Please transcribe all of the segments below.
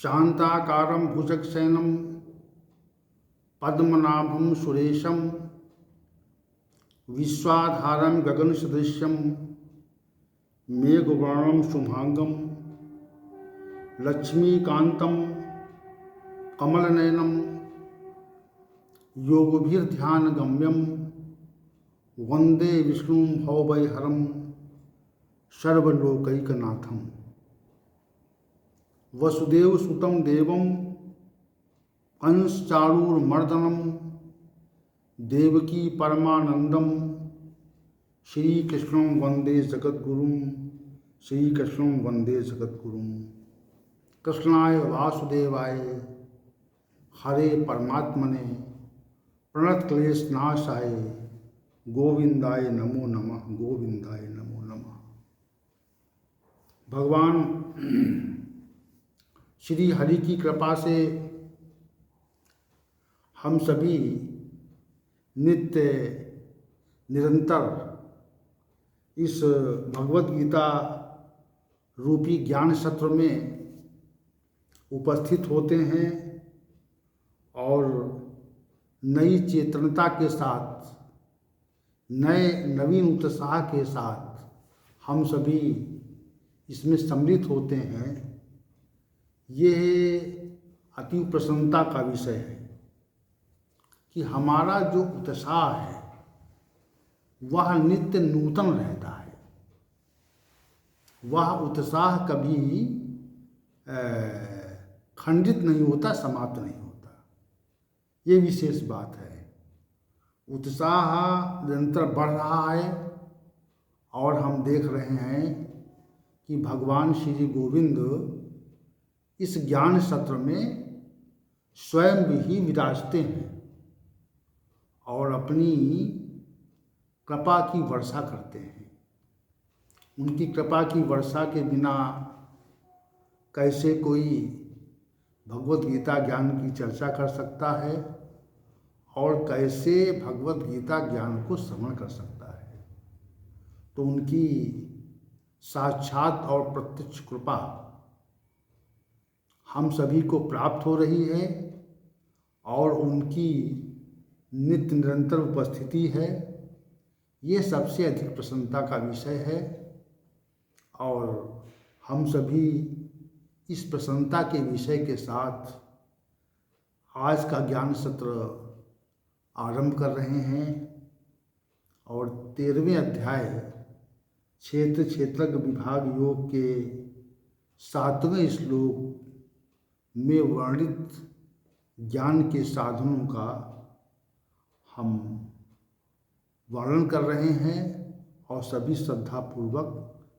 शांताकारं भुजगशयनं पद्मनाभं सुरेशं विश्वाधारं गगनसदृशं मेघवर्णं शुभांगं लक्ष्मीकान्तं कमलनयनं योगभिर्ध्यानगम्यं वंदे विष्णुं भवभयहरं सर्वलोकैकनाथं। वसुदेवसुतं देवं कंसचाणूरमर्दनं देवकी परमानंदं श्रीकृष्णं वंदे जगद्गुरुं श्रीकृष्णं वंदे जगद्गुरुं। कृष्णाय वासुदेवाय हरे परमात्मने प्रणतक्लेशनाशाय गोविंदाय नमो नमः, गोविंदाय नमो नमः। भगवान श्री हरि की कृपा से हम सभी नित्य निरंतर इस भगवत गीता रूपी ज्ञान सत्र में उपस्थित होते हैं और नई चेतनता के साथ, नवीन उत्साह के साथ हम सभी इसमें सम्मिलित होते हैं। ये अति प्रसन्नता का विषय है कि हमारा जो उत्साह है वह नित्य नूतन रहता है, वह उत्साह कभी खंडित नहीं होता, समाप्त नहीं होता। ये विशेष बात है। उत्साह निरंतर बढ़ रहा है और हम देख रहे हैं कि भगवान श्री गोविंद इस ज्ञान सत्र में स्वयं भी विराजते हैं और अपनी कृपा की वर्षा करते हैं। उनकी कृपा की वर्षा के बिना कैसे कोई भगवत गीता ज्ञान की चर्चा कर सकता है और कैसे भगवत गीता ज्ञान को श्रवण कर सकता है। तो उनकी साक्षात और प्रत्यक्ष कृपा हम सभी को प्राप्त हो रही है और उनकी नित्य निरंतर उपस्थिति है। ये सबसे अधिक प्रसन्नता का विषय है और हम सभी इस प्रसन्नता के विषय के साथ आज का ज्ञान सत्र आरंभ कर रहे हैं और 13वें अध्याय क्षेत्र क्षेत्रज्ञ विभाग योग के 7वें श्लोक में वर्णित ज्ञान के साधनों का हम वर्णन कर रहे हैं और सभी श्रद्धापूर्वक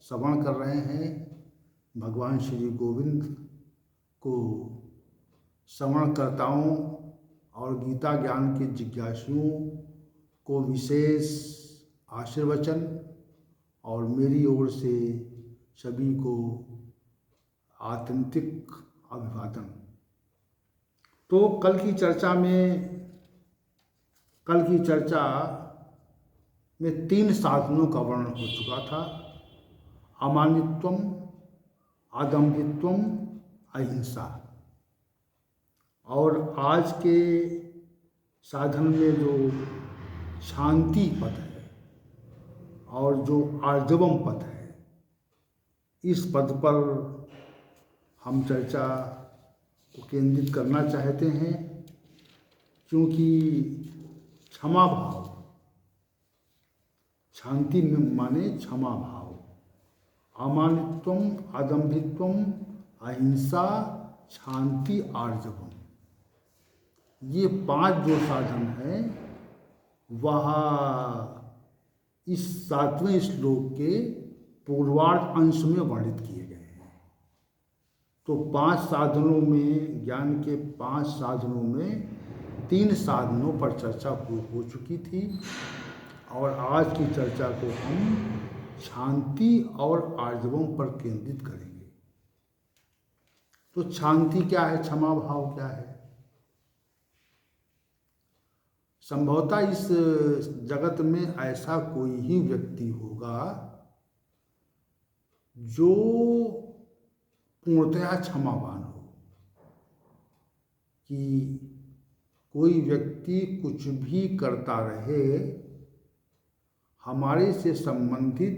श्रवण कर रहे हैं। भगवान श्री गोविंद को श्रवणकर्ताओं और गीता ज्ञान के जिज्ञासुओं को विशेष आशीर्वचन और मेरी ओर से सभी को आत्यंतिक अभिवादन। तो कल की चर्चा में 3 साधनों का वर्णन हो चुका था। अमानित्वम, आदम्भित्वम, अहिंसा। और आज के साधन में जो शांति पद है और जो आर्जवम पद है, इस पद पर हम चर्चा को केंद्रित करना चाहते हैं, क्योंकि क्षमा भाव, शांति में माने क्षमा भाव, अमानित्वम, आदम्भित्वम, अहिंसा, शांति, आर्जवम, ये 5 जो साधन हैं वह इस 7वें श्लोक के पूर्वार्ध अंश में वर्णित किए गए हैं। तो 5 साधनों में, ज्ञान के 5 साधनों में 3 साधनों पर चर्चा हो चुकी थी और आज की चर्चा को हम शांति और आर्जवम पर केंद्रित करेंगे। तो शांति क्या है, क्षमा भाव क्या है? संभवतः इस जगत में ऐसा कोई ही व्यक्ति होगा जो पूर्णतया क्षमावान हो। कि कोई व्यक्ति कुछ भी करता रहे, हमारे से संबंधित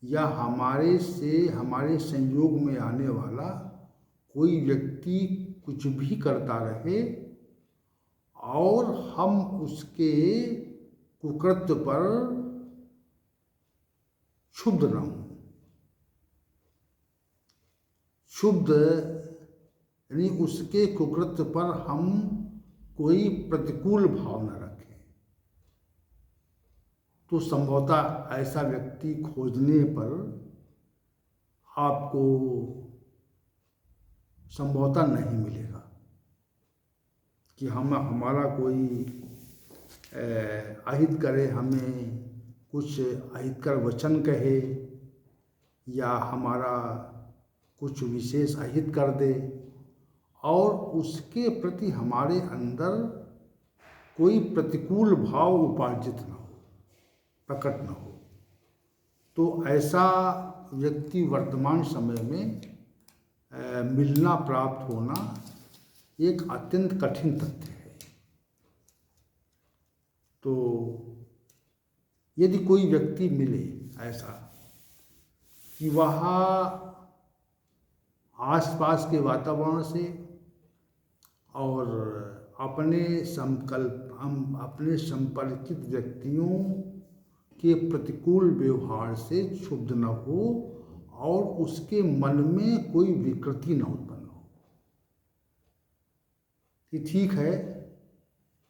या हमारे संयोग में आने वाला कोई व्यक्ति कुछ भी करता रहे और हम उसके कुकृत्य पर क्षुब्ध न हों। क्षुब्ध यानी उसके कुकृत्य पर हम कोई प्रतिकूल भाव न रखें। तो संभवतः ऐसा व्यक्ति खोजने पर आपको संभवतः नहीं मिलेगा कि हमारा कोई अहित करे, हमें कुछ अहितकर वचन कहे या हमारा कुछ विशेष अहित कर दे और उसके प्रति हमारे अंदर कोई प्रतिकूल भाव उपार्जित न हो, प्रकट न हो। तो ऐसा व्यक्ति वर्तमान समय में मिलना, प्राप्त होना एक अत्यंत कठिन तथ्य है। तो यदि कोई व्यक्ति मिले ऐसा कि वह आसपास के वातावरण से और अपने संपर्कित व्यक्तियों के प्रतिकूल व्यवहार से क्षुब्ध न हो और उसके मन में कोई विकृति न उत्पन्न हो कि ठीक है,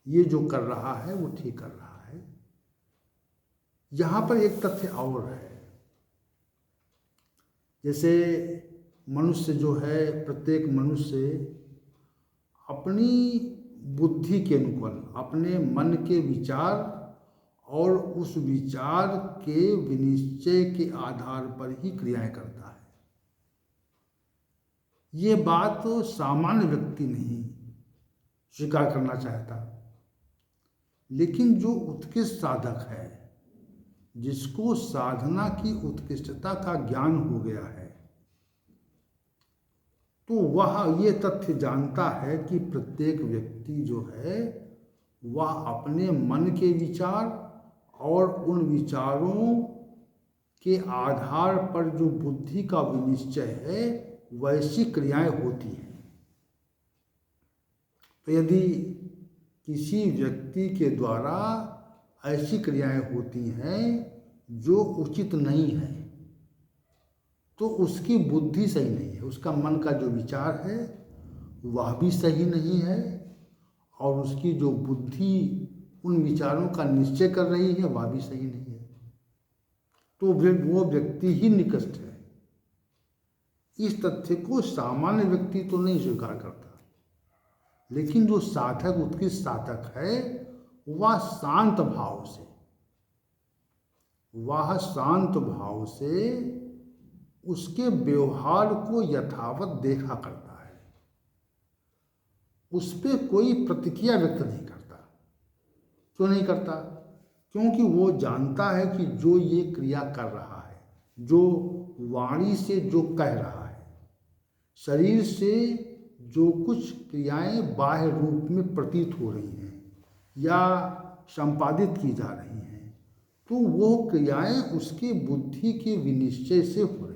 ये जो कर रहा है वो ठीक कर रहा है। यहाँ पर एक तथ्य और है, जैसे मनुष्य जो है, प्रत्येक मनुष्य अपनी बुद्धि के अनुकूल अपने मन के विचार और उस विचार के विनिश्चय के आधार पर ही क्रियाएं करता है। ये बात तो सामान्य व्यक्ति नहीं स्वीकार करना चाहता, लेकिन जो उत्कृष्ट साधक है, जिसको साधना की उत्कृष्टता का ज्ञान हो गया है, तो वह ये तथ्य जानता है कि प्रत्येक व्यक्ति जो है वह अपने मन के विचार और उन विचारों के आधार पर जो बुद्धि का विनिश्चय है वैसी क्रियाएं होती हैं। तो यदि किसी व्यक्ति के द्वारा ऐसी क्रियाएं होती हैं जो उचित नहीं है, तो उसकी बुद्धि सही नहीं है, उसका मन का जो विचार है वह भी सही नहीं है और उसकी जो बुद्धि उन विचारों का निश्चय कर रही है वह भी सही नहीं है। तो वो व्यक्ति ही निकृष्ट है। इस तथ्य को सामान्य व्यक्ति तो नहीं स्वीकार करता, लेकिन जो साधक, उत्कृष्ट साधक है, वह शांत भाव से उसके व्यवहार को यथावत देखा करता है, उस पर कोई प्रतिक्रिया व्यक्त नहीं करता। क्यों नहीं करता? क्योंकि वो जानता है कि जो ये क्रिया कर रहा है, जो वाणी से जो कह रहा है, शरीर से जो कुछ क्रियाएं बाह्य रूप में प्रतीत हो रही हैं या संपादित की जा रही हैं, तो वो क्रियाएं उसकी बुद्धि के विनिश्चय से हो रही हैं।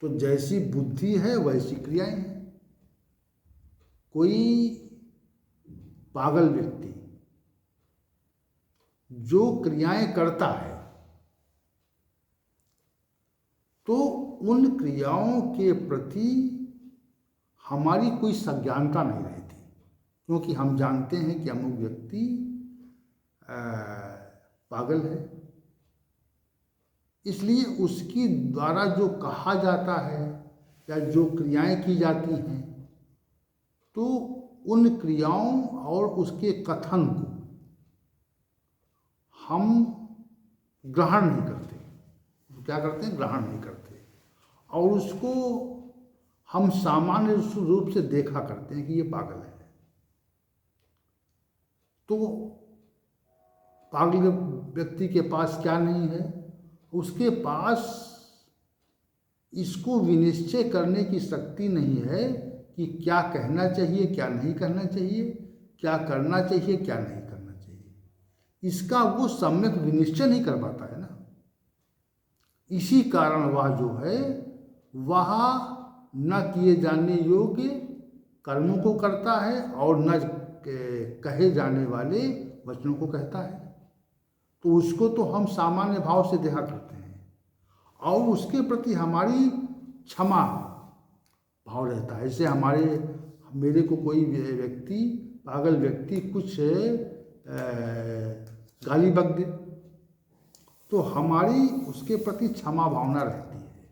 तो जैसी बुद्धि है वैसी क्रियाएं हैं। कोई पागल व्यक्ति जो क्रियाएं करता है, तो उन क्रियाओं के प्रति हमारी कोई सज्ञानता नहीं रहती, क्योंकि हम जानते हैं कि अमुक व्यक्ति पागल है। इसलिए उसकी द्वारा जो कहा जाता है या जो क्रियाएं की जाती हैं, तो उन क्रियाओं और उसके कथन को हम ग्रहण नहीं करते। क्या करते हैं? ग्रहण नहीं करते और उसको हम सामान्य रूप से देखा करते हैं कि ये पागल है। तो पागल व्यक्ति के पास क्या नहीं है? उसके पास इसको विनिश्चय करने की शक्ति नहीं है कि क्या कहना चाहिए, क्या नहीं कहना चाहिए, क्या करना चाहिए, क्या नहीं करना चाहिए, इसका वो सम्यक विनिश्चय नहीं कर पाता है ना। इसी कारण वह जो है वह न किए जाने योग्य कर्मों को करता है और न कहे जाने वाले वचनों को कहता है। तो उसको तो हम सामान्य भाव से देखा करते हैं और उसके प्रति हमारी क्षमा भाव रहता है। जैसे मेरे को कोई व्यक्ति, पागल व्यक्ति कुछ गाली बक दे तो हमारी उसके प्रति क्षमा भावना रहती है।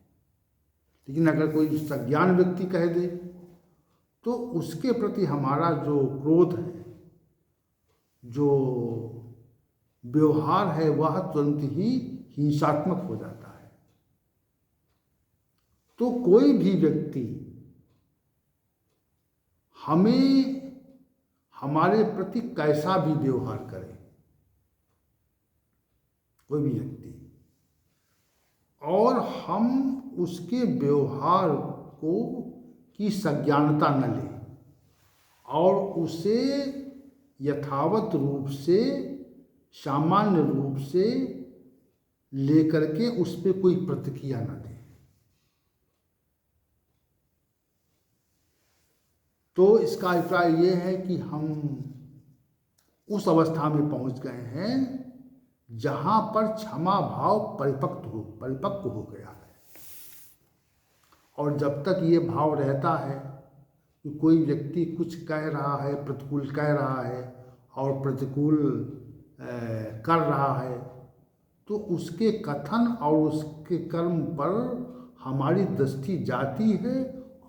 लेकिन अगर कोई सज्ञान व्यक्ति कह दे तो उसके प्रति हमारा जो क्रोध है, जो व्यवहार है, वह तुरंत ही हिंसात्मक हो जाता है। तो कोई भी व्यक्ति हमें हमारे प्रति कैसा भी व्यवहार करे, कोई भी व्यक्ति, और हम उसके व्यवहार को की संज्ञानता न लें और उसे यथावत रूप से, सामान्य रूप से लेकर के उस पर कोई प्रतिक्रिया न दें, तो इसका अभिप्राय ये है कि हम उस अवस्था में पहुंच गए हैं जहां पर क्षमा भाव परिपक्व हो गया है। और जब तक ये भाव रहता है कि कोई व्यक्ति कुछ कह रहा है, प्रतिकूल कह रहा है और प्रतिकूल कर रहा है, तो उसके कथन और उसके कर्म पर हमारी दृष्टि जाती है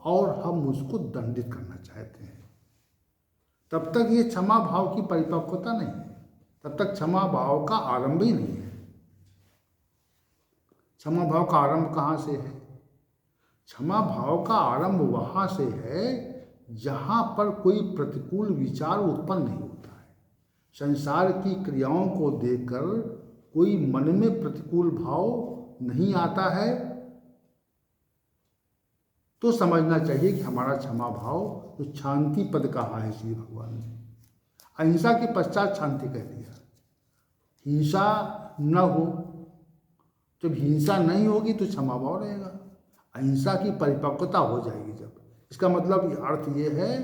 और हम उसको दंडित करना चाहते हैं। तब तक ये क्षमा भाव की परिपक्वता नहीं है, तब तक क्षमा भाव का आरंभ ही नहीं है। क्षमा भाव का आरंभ कहाँ से है? क्षमा भाव का आरंभ वहाँ से है जहाँ पर कोई प्रतिकूल विचार उत्पन्न नहीं होता है। संसार की क्रियाओं को देखकर कोई मन में प्रतिकूल भाव नहीं आता है तो समझना चाहिए कि हमारा क्षमा भाव तो शांति पद कहा है श्री भगवान ने। अहिंसा के पश्चात शांति कह दिया। हिंसा न हो, जब हिंसा नहीं होगी तो क्षमा भाव रहेगा। अहिंसा की परिपक्वता हो जाएगी जब, इसका मतलब अर्थ ये है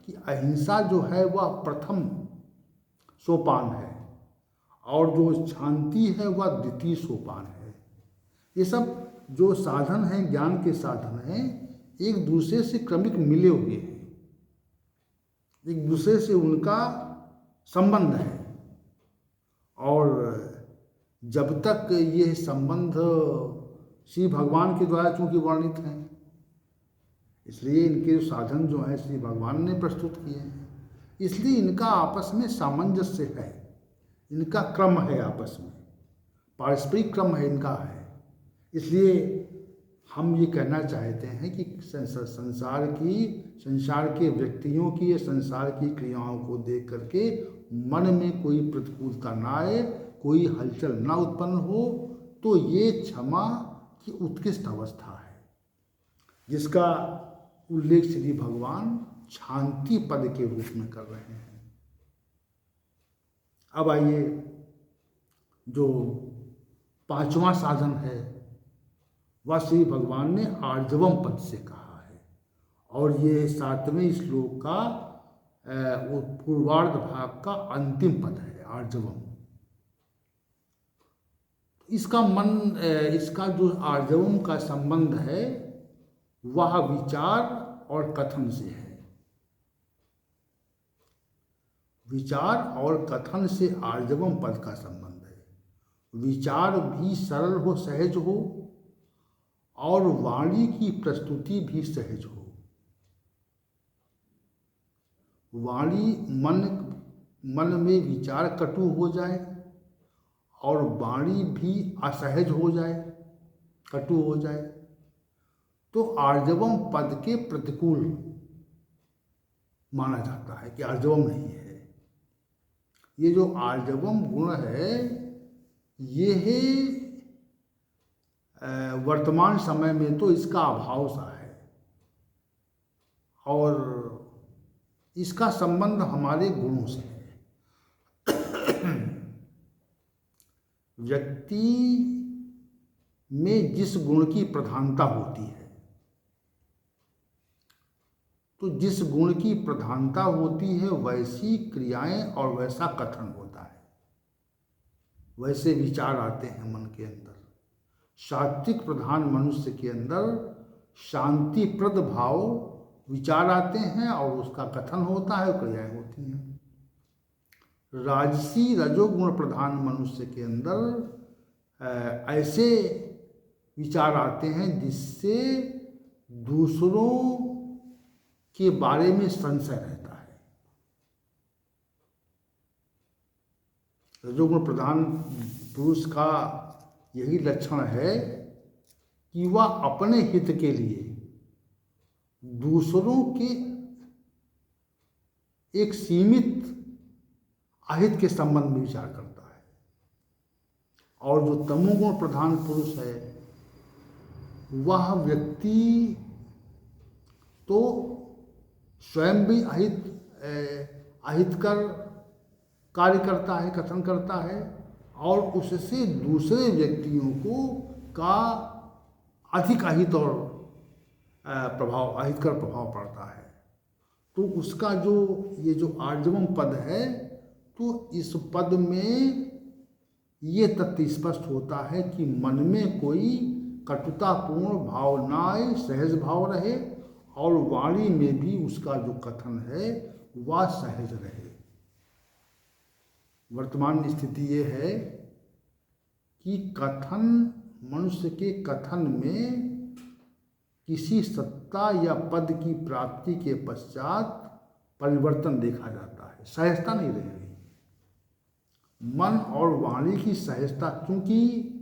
कि अहिंसा जो है वह प्रथम सोपान है और जो शांति है वह द्वितीय सोपान है। ये सब जो साधन हैं, ज्ञान के साधन हैं, एक दूसरे से क्रमिक मिले हुए हैं, एक दूसरे से उनका संबंध है। और जब तक ये संबंध श्री भगवान के द्वारा चूंकि वर्णित हैं, इसलिए इनके साधन जो हैं श्री भगवान ने प्रस्तुत किए हैं, इसलिए इनका आपस में सामंजस्य है, इनका क्रम है, आपस में पारस्परिक क्रम है इनका है। इसलिए हम ये कहना चाहते हैं कि संसार के व्यक्तियों की या संसार की क्रियाओं को देख करके मन में कोई प्रतिकूलता ना आए, कोई हलचल ना उत्पन्न हो, तो ये क्षमा की उत्कृष्ट अवस्था है जिसका उल्लेख श्री भगवान शांति पद के रूप में कर रहे हैं। अब आइए, जो पांचवा साधन है वह श्री भगवान ने आर्जवम पद से कहा है और ये 7वें श्लोक का पूर्वार्ध भाग का अंतिम पद है, आर्जवम। इसका जो आर्जवम का संबंध है वह विचार और कथन से है। विचार और कथन से आर्जवम पद का संबंध है। विचार भी सरल हो, सहज हो, और वाणी की प्रस्तुति भी सहज हो। वाणी मन में विचार कटु हो जाए और वाणी भी असहज हो जाए, कटु हो जाए, तो आर्जवम पद के प्रतिकूल माना जाता है कि आर्जवम नहीं है। ये जो आर्जवम गुण है ये है वर्तमान समय में तो इसका अभाव सा है और इसका संबंध हमारे गुणों से है। व्यक्ति में जिस गुण की प्रधानता होती है, तो जिस गुण की प्रधानता होती है वैसी क्रियाएं और वैसा कथन होता है, वैसे विचार आते हैं मन के अंदर। सात्विक प्रधान मनुष्य के अंदर शांतिप्रद भाव विचार आते हैं और उसका कथन होता है और क्रियाएं होती हैं। राजसी रजोगुण प्रधान मनुष्य के अंदर ऐसे विचार आते हैं जिससे दूसरों के बारे में संशय रहता है। रजोगुण प्रधान पुरुष का यही लक्षण है कि वह अपने हित के लिए दूसरों के एक सीमित अहित के संबंध में विचार करता है। और जो तमोगुण प्रधान पुरुष है वह व्यक्ति तो स्वयं भी अहितकर कार्य करता है, कथन करता है, और उससे दूसरे व्यक्तियों को का अधिक अहित और अहितकर प्रभाव पड़ता है। तो उसका जो ये जो आर्जवम पद है, तो इस पद में ये तथ्य स्पष्ट होता है कि मन में कोई कटुतापूर्ण भाव ना आए, सहज भाव रहे, और वाणी में भी उसका जो कथन है वह सहज रहे। वर्तमान स्थिति ये है कि कथन, मनुष्य के कथन में किसी सत्ता या पद की प्राप्ति के पश्चात परिवर्तन देखा जाता है, सहजता नहीं रह गई। मन और वाणी की सहजता, क्योंकि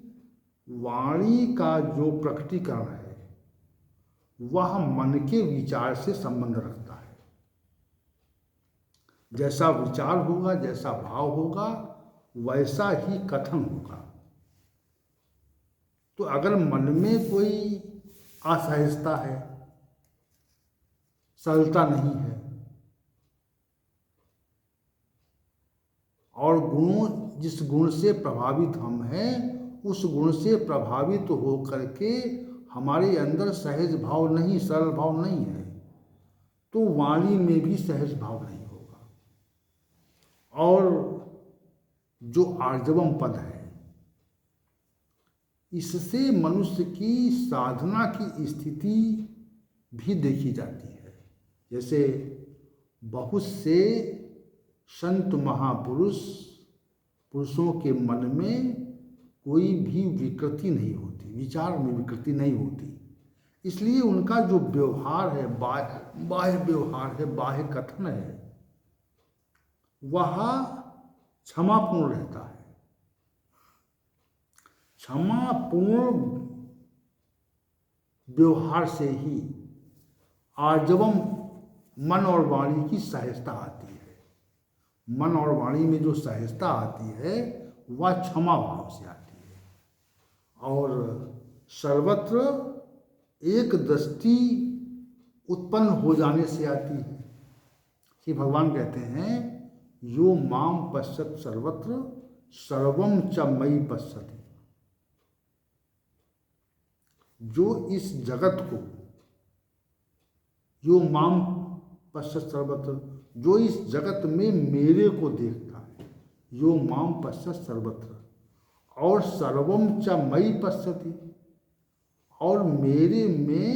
वाणी का जो प्रकटीकरण है वह मन के विचार से संबंध रखता है। जैसा विचार होगा, जैसा भाव होगा, वैसा ही कथन होगा। तो अगर मन में कोई असहजता है, सरलता नहीं है, और गुणों, जिस गुण से प्रभावित हम हैं उस गुण से प्रभावित हो करके हमारे अंदर सहज भाव नहीं, सरल भाव नहीं है, तो वाणी में भी सहज भाव नहीं होगा। और जो आर्जवम पद है, इससे मनुष्य की साधना की स्थिति भी देखी जाती है। जैसे बहुत से संत महापुरुष, पुरुषों के मन में कोई भी विकृति नहीं होती, विचार में विकृति नहीं होती, इसलिए उनका जो व्यवहार है, बाह्य व्यवहार है, बाह्य कथन है, वह क्षमापूर्ण रहता है। क्षमापूर्ण व्यवहार से ही आर्जवम मन और वाणी की सहजता आती है। मन और वाणी में जो सहजता आती है वह क्षमा भाव से आती है, और सर्वत्र एक दृष्टि उत्पन्न हो जाने से आती है। कि भगवान कहते हैं, यो माम पश्यत सर्वत्र सर्वम च मयि पश्यति। जो इस जगत को, यो माम पश्यत सर्वत्र, जो इस जगत में मेरे को देखता है, यो माम पश्यत सर्वत्र, और सर्वम च मयि पश्यति, और मेरे में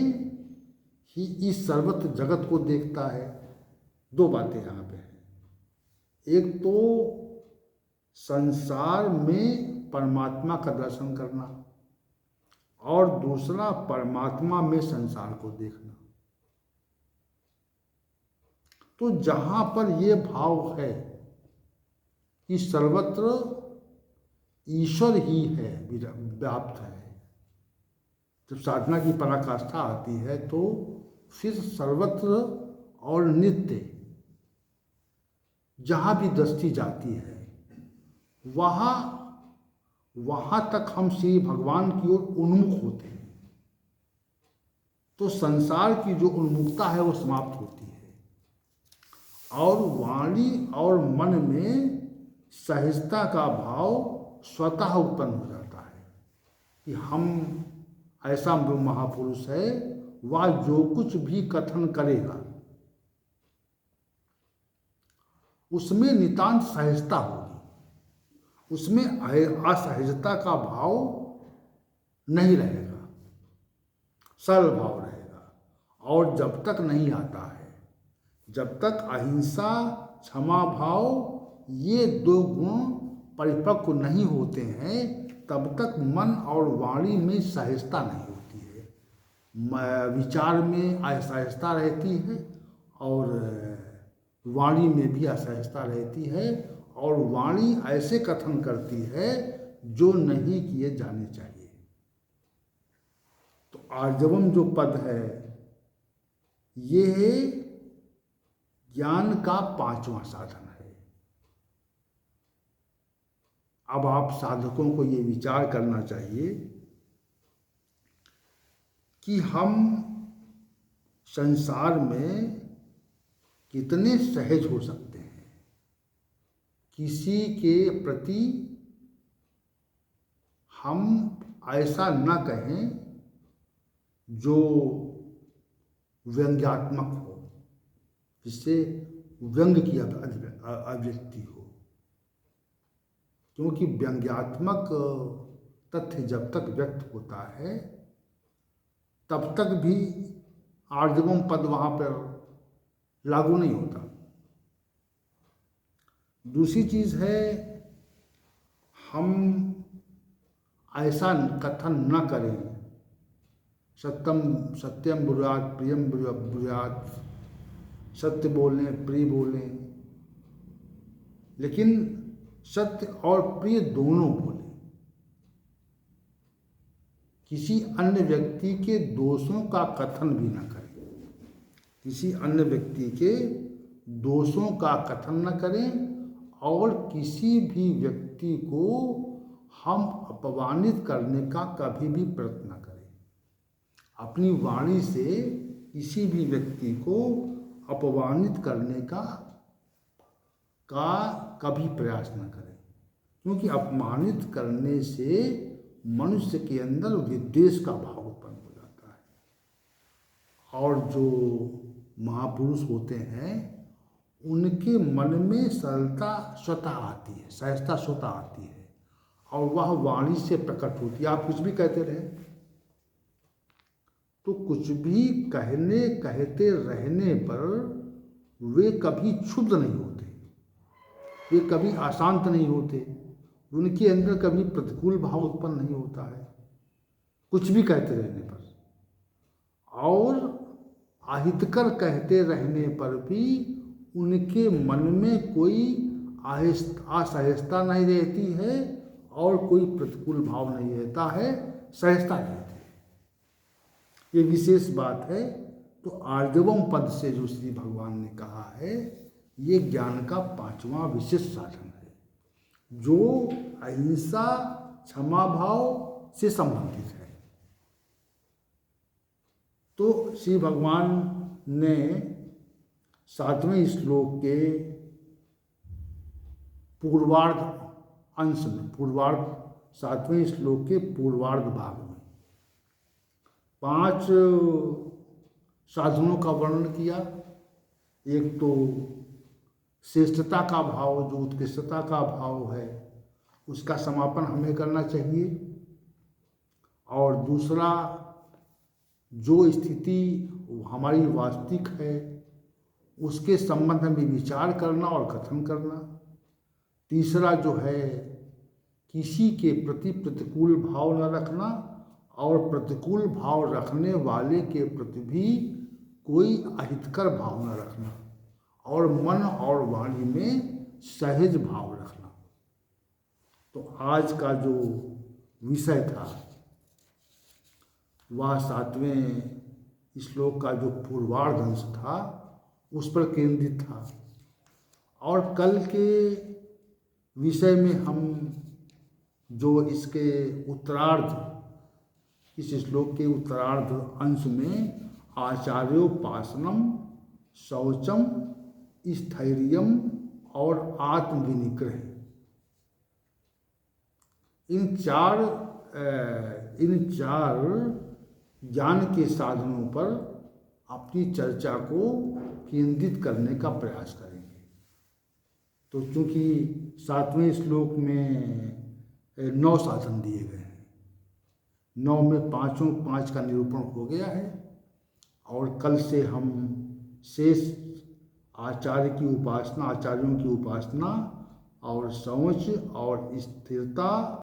ही इस सर्वत्र जगत को देखता है। दो बातें यहाँ पे हैं। एक तो संसार में परमात्मा का दर्शन करना, और दूसरा परमात्मा में संसार को देखना। तो जहाँ पर ये भाव है कि सर्वत्र ईश्वर ही है, व्याप्त है, जब साधना की पराकाष्ठा आती है तो फिर सर्वत्र और नित्य जहाँ भी दृष्टि जाती है वहाँ तक हम श्री भगवान की ओर उन्मुख होते हैं। तो संसार की जो उन्मुखता है वो समाप्त होती है और वाणी और मन में सहजता का भाव स्वतः उत्पन्न हो जाता है कि हम ऐसा महापुरुष है, वह जो कुछ भी कथन करेगा उसमें नितांत सहजता होगी, उसमें असहजता का भाव नहीं रहेगा, सरल भाव रहेगा। और जब तक नहीं आता है, जब तक अहिंसा क्षमा भाव ये दो गुण परिपक्व नहीं होते हैं, तब तक मन और वाणी में सहजता नहीं होती है। विचार में असहजता रहती है और वाणी में भी असहजता रहती है और वाणी ऐसे कथन करती है जो नहीं किए जाने चाहिए। तो आर्जवम जो पद है ये ज्ञान का 5वां साधन है। अब आप साधकों को ये विचार करना चाहिए कि हम संसार में कितने सहज हो सकते हैं। किसी के प्रति हम ऐसा न कहें जो व्यंग्यात्मक हो, जिससे व्यंग की अभिव्यक्ति हो, क्योंकि व्यंग्यात्मक तथ्य जब तक व्यक्त होता है तब तक भी आर्जवम पद वहाँ पर लागू नहीं होता। दूसरी चीज़ है, हम ऐसा कथन न करें सत्यम ब्रूयात् प्रियम ब्रूयात्, सत्य बोलें प्रिय बोलें, लेकिन सत्य और प्रिय दोनों बोलें। किसी अन्य व्यक्ति के दोषों का कथन भी न करें, किसी अन्य व्यक्ति के दोषों का कथन न करें और किसी भी व्यक्ति को हम अपमानित करने का कभी भी प्रयत्न न करें। अपनी वाणी से किसी भी व्यक्ति को अपमानित करने का कभी प्रयास न करें, क्योंकि अपमानित करने से मनुष्य के अंदर विद्वेष का भाव उत्पन्न हो जाता है और जो महापुरुष होते हैं उनके मन में सरलता स्वतः आती है, सहजता स्वतः आती है और वह वाणी से प्रकट होती है। आप कुछ भी कहते रहे तो कुछ भी कहते रहने पर वे कभी क्षुब्ध नहीं होते, वे कभी अशांत नहीं होते, उनके अंदर कभी प्रतिकूल भाव उत्पन्न नहीं होता है कुछ भी कहते रहने पर। और अहितकर कहते रहने पर भी उनके मन में कोई असहजता नहीं रहती है और कोई प्रतिकूल भाव नहीं रहता है, सहजता रहती है। ये विशेष बात है। तो आर्जवम पद से जो श्री भगवान ने कहा है ये ज्ञान का 5वां विशेष साधन है जो अहिंसा क्षमा भाव से संबंधित है। तो श्री भगवान ने 7वें श्लोक के पूर्वार्ध अंश में, 7वें श्लोक के पूर्वार्ध भाग में 5 साधनों का वर्णन किया। एक तो श्रेष्ठता का भाव, जो उत्कृष्टता का भाव है उसका समापन हमें करना चाहिए। और दूसरा, जो स्थिति हमारी वास्तविक है उसके संबंध में विचार करना और कथन करना। तीसरा जो है, किसी के प्रति प्रतिकूल भाव न रखना और प्रतिकूल भाव रखने वाले के प्रति भी कोई अहितकर भाव न रखना और मन और वाणी में सहज भाव रखना। तो आज का जो विषय था वह 7वें श्लोक का जो पूर्वार्ध अंश था उस पर केंद्रित था। और कल के विषय में हम जो इसके उत्तरार्ध, इस श्लोक के उत्तरार्ध अंश में आचार्योपासनम, शौचम, स्थैर्यम और आत्मविनिग्रह। इन चार ज्ञान के साधनों पर अपनी चर्चा को केंद्रित करने का प्रयास करेंगे। तो चूंकि 7वें श्लोक में 9 साधन दिए गए हैं, 9 में 5 का निरूपण हो गया है और कल से हम शेष आचार्यों की उपासना और शौच और स्थिरता